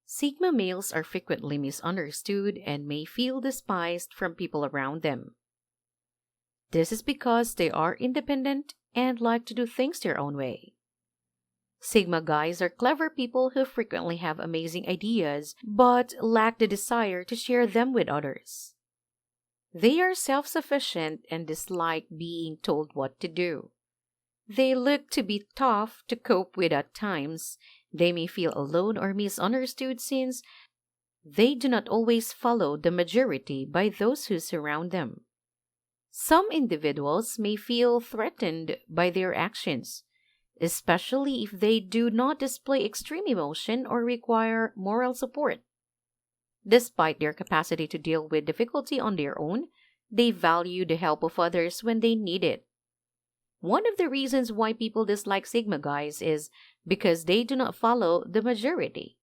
Sigma males are frequently misunderstood and may feel despised from people around them. This is because they are independent and like to do things their own way. Sigma guys are clever people who frequently have amazing ideas but lack the desire to share them with others. They are self-sufficient and dislike being told what to do. They look to be tough to cope with at times. They may feel alone or misunderstood since they do not always follow the majority by those who surround them. Some individuals may feel threatened by their actions, especially if they do not display extreme emotion or require moral support. Despite their capacity to deal with difficulty on their own, they value the help of others when they need it. One of the reasons why people dislike Sigma guys is because they do not follow the majority.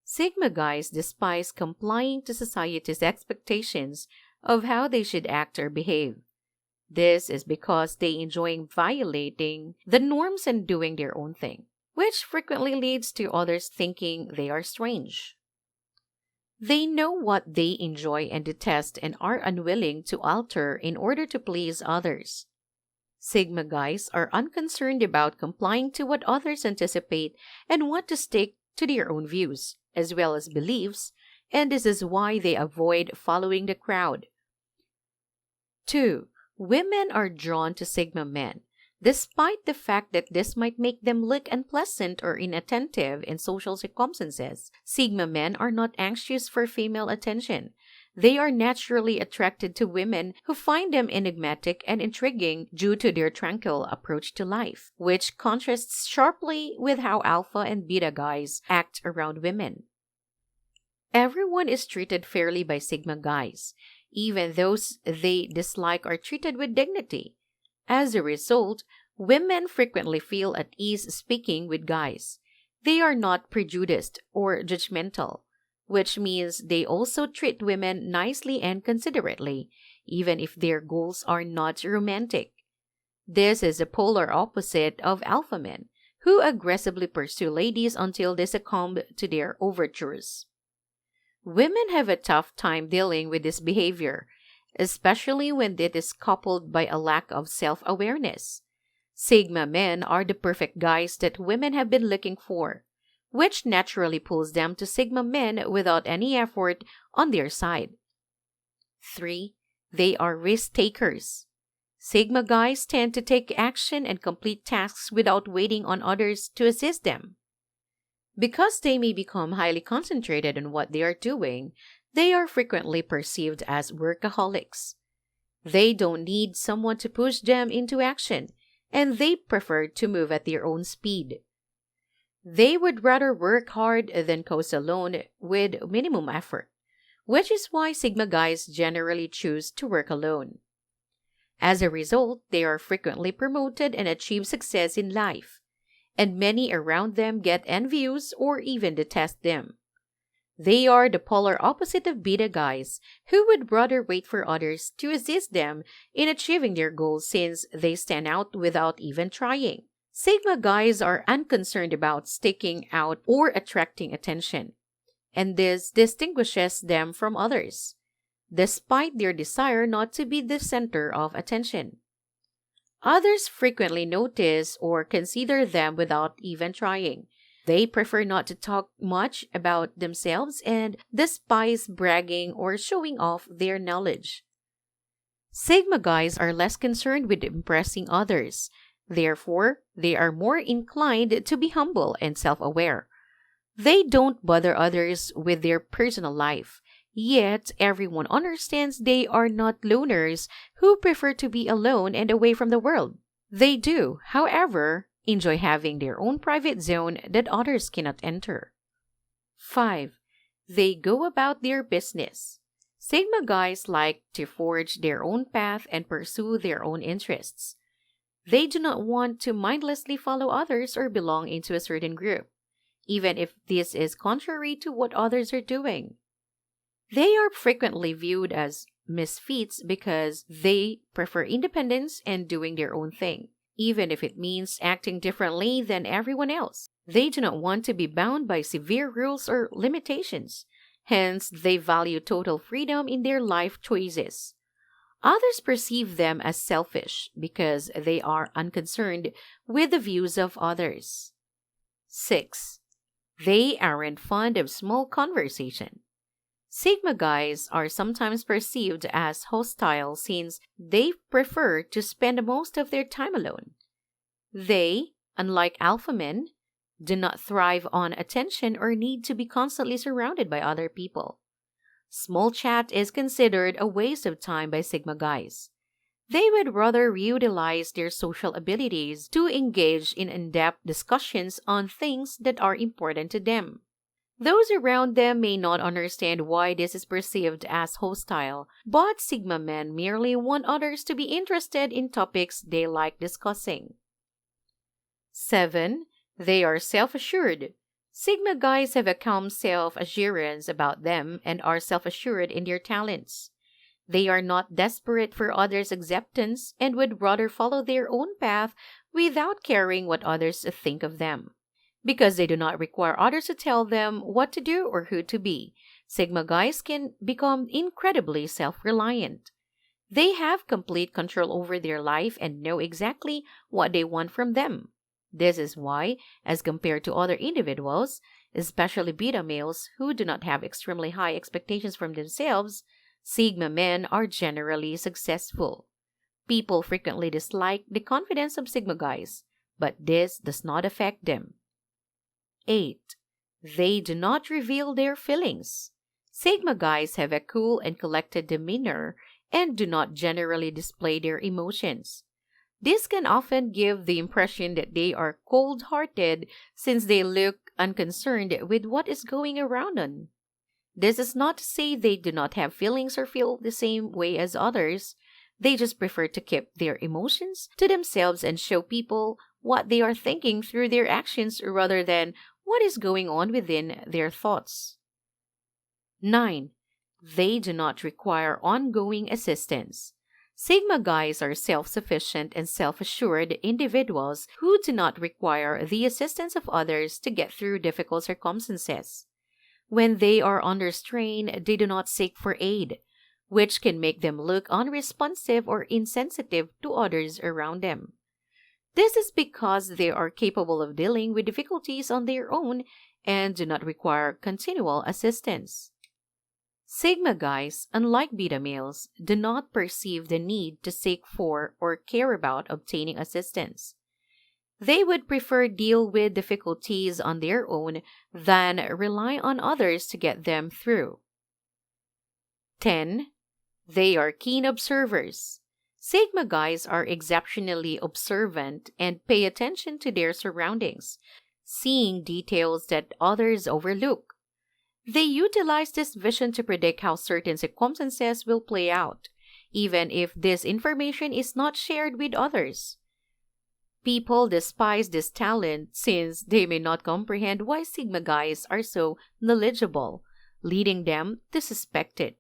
Sigma guys despise complying to society's expectations of how they should act or behave. This is because they enjoy violating the norms and doing their own thing, which frequently leads to others thinking they are strange. They know what they enjoy and detest and are unwilling to alter in order to please others. Sigma guys are unconcerned about complying to what others anticipate and want to stick to their own views, as well as beliefs, and this is why they avoid following the crowd. 2. Women are drawn to Sigma men, despite the fact that this might make them look unpleasant or inattentive in social circumstances. Sigma men are not anxious for female attention. They are naturally attracted to women who find them enigmatic and intriguing due to their tranquil approach to life, which contrasts sharply with how alpha and beta guys act around women. Everyone is treated fairly by Sigma guys. Even those they dislike are treated with dignity. As a result, women frequently feel at ease speaking with guys. They are not prejudiced or judgmental, which means they also treat women nicely and considerately, even if their goals are not romantic. This is a polar opposite of alpha men, who aggressively pursue ladies until they succumb to their overtures. Women have a tough time dealing with this behavior, especially when it is coupled by a lack of self-awareness. Sigma men are the perfect guys that women have been looking for, which naturally pulls them to Sigma men without any effort on their side. 3. They are risk takers. Sigma guys tend to take action and complete tasks without waiting on others to assist them. Because they may become highly concentrated on what they are doing, they are frequently perceived as workaholics. They don't need someone to push them into action, and they prefer to move at their own speed. They would rather work hard than coast alone with minimum effort, which is why Sigma guys generally choose to work alone. As a result, they are frequently promoted and achieve success in life, and many around them get envious or even detest them. They are the polar opposite of beta guys, who would rather wait for others to assist them in achieving their goals since they stand out without even trying. Sigma guys are unconcerned about sticking out or attracting attention, and this distinguishes them from others, despite their desire not to be the center of attention. Others frequently notice or consider them without even trying. They prefer not to talk much about themselves and despise bragging or showing off their knowledge. Sigma guys are less concerned with impressing others. Therefore, they are more inclined to be humble and self-aware. They don't bother others with their personal life. Yet, everyone understands they are not loners who prefer to be alone and away from the world. They do, however, enjoy having their own private zone that others cannot enter. 5. They go about their business. Sigma guys like to forge their own path and pursue their own interests. They do not want to mindlessly follow others or belong into a certain group, even if this is contrary to what others are doing. They are frequently viewed as misfits because they prefer independence and doing their own thing, even if it means acting differently than everyone else. They do not want to be bound by severe rules or limitations. Hence, they value total freedom in their life choices. Others perceive them as selfish because they are unconcerned with the views of others. 6. They aren't fond of small conversation. Sigma guys are sometimes perceived as hostile since they prefer to spend most of their time alone. They, unlike alpha men, do not thrive on attention or need to be constantly surrounded by other people. Small chat is considered a waste of time by Sigma guys. They would rather utilize their social abilities to engage in in-depth discussions on things that are important to them. Those around them may not understand why this is perceived as hostile, but Sigma men merely want others to be interested in topics they like discussing. 7. They are self-assured. Sigma guys have a calm self-assurance about them and are self-assured in their talents. They are not desperate for others' acceptance and would rather follow their own path without caring what others think of them. Because they do not require others to tell them what to do or who to be, Sigma guys can become incredibly self-reliant. They have complete control over their life and know exactly what they want from them. This is why, as compared to other individuals, especially beta males who do not have extremely high expectations from themselves, Sigma men are generally successful. People frequently dislike the confidence of Sigma guys, but this does not affect them. 8. They do not reveal their feelings. Sigma guys have a cool and collected demeanor and do not generally display their emotions. This can often give the impression that they are cold-hearted since they look unconcerned with what is going around them. This is not to say they do not have feelings or feel the same way as others. They just prefer to keep their emotions to themselves and show people what they are thinking through their actions rather than what is going on within their thoughts. 9. They do not require ongoing assistance. Sigma guys are self-sufficient and self-assured individuals who do not require the assistance of others to get through difficult circumstances. When they are under strain, they do not seek for aid, which can make them look unresponsive or insensitive to others around them. This is because they are capable of dealing with difficulties on their own and do not require continual assistance. Sigma guys, unlike beta males, do not perceive the need to seek for or care about obtaining assistance. They would prefer deal with difficulties on their own than rely on others to get them through. 10. They are keen observers. Sigma guys are exceptionally observant and pay attention to their surroundings, seeing details that others overlook. They utilize this vision to predict how certain circumstances will play out, even if this information is not shared with others. People despise this talent since they may not comprehend why Sigma guys are so knowledgeable, leading them to suspect it.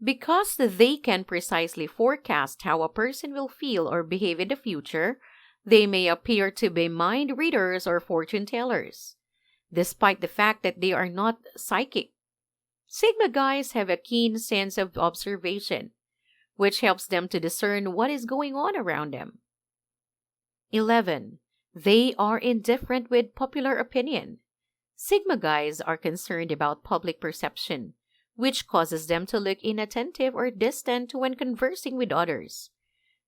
Because they can precisely forecast how a person will feel or behave in the future, they may appear to be mind readers or fortune tellers. Despite the fact that they are not psychic, Sigma guys have a keen sense of observation, which helps them to discern what is going on around them. 11. They are indifferent with popular opinion. Sigma guys are concerned about public perception, which causes them to look inattentive or distant when conversing with others.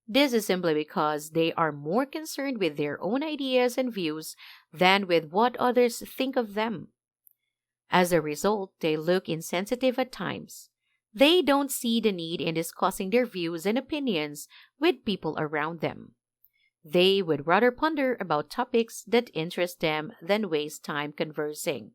This is simply because they are more concerned with their own ideas and views than with what others think of them. As a result, they look insensitive at times. They don't see the need in discussing their views and opinions with people around them. They would rather ponder about topics that interest them than waste time conversing.